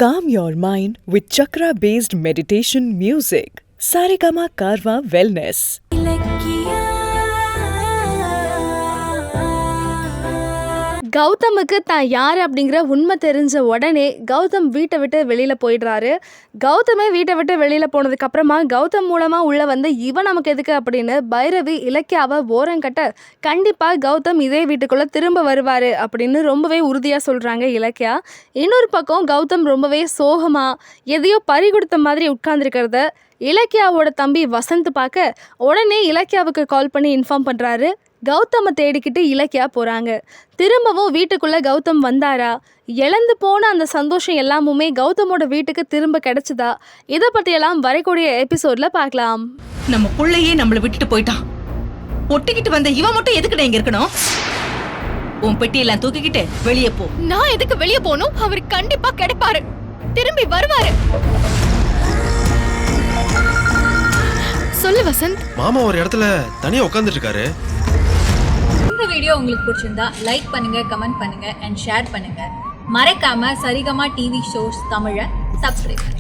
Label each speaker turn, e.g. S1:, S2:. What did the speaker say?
S1: Calm your mind with chakra-based meditation music. Saregama Karwa Wellness.
S2: கௌதமுக்கு தான் யார் அப்படிங்கிற உண்மை தெரிஞ்ச உடனே கௌதம் வீட்டை விட்டு வெளியில் போயிடுறாரு. கௌதமே வீட்டை விட்டு வெளியில் போனதுக்கப்புறமா கௌதம் மூலமாக உள்ளே வந்து இவன் நமக்கு எதுக்கு அப்படின்னு பைரவி இலக்கியாவை ஓரங்கட்ட கண்டிப்பாக கௌதம் இதே வீட்டுக்குள்ளே திரும்ப வருவார் அப்படின்னு ரொம்பவே உறுதியாக சொல்கிறாங்க இலக்கியா. இன்னொரு பக்கம் கௌதம் ரொம்பவே சோகமாக எதையோ பறி கொடுத்த மாதிரி உட்கார்ந்துருக்கிறத இலக்கியாவோட தம்பி வசந்த் பார்க்க உடனே இலக்கியாவுக்கு கால் பண்ணி இன்ஃபார்ம் பண்ணுறாரு. கௌதமை தேடிக்கிட்டு இலக்கியா போகிறாங்க. திரும்பவும் வீட்டுக்குள்ளே கௌதம் வந்தாரா, இழந்து போன அந்த சந்தோஷம் எல்லாமுமே கௌதமோட வீட்டுக்கு திரும்ப கிடைச்சதா, இதை பற்றியெல்லாம் வரக்கூடிய எபிசோடில் பார்க்கலாம்.
S3: நம்ம புள்ளையே நம்மளை விட்டுட்டு போயிட்டான். ஒட்டிக்கிட்டு வந்த இவன் மட்டும் எதுக்குடா இங்க இருக்கணும்? உன் பெட்டியெல்லாம் தூக்கிக்கிட்டு வெளியே போ.
S2: நான் எதுக்கு வெளியே போகணும்? அவர் கண்டிப்பா கிடைப்பாரு, திரும்பி வருவாரு. சொல்லு வசந்த்.
S4: மாமா ஒரு இடத்துல தனியா உட்கார்ந்துட்டு இருக்காரு.
S5: இந்த வீடியோ உங்களுக்கு பிடிச்சிருந்தா லைக் பண்ணுங்க, கமெண்ட் பண்ணுங்க அண்ட் ஷேர் பண்ணுங்க. மறக்காம சரிகமா டிவி ஷோஸ் தமிழை சப்ஸ்கிரைப் பண்ணுங்க.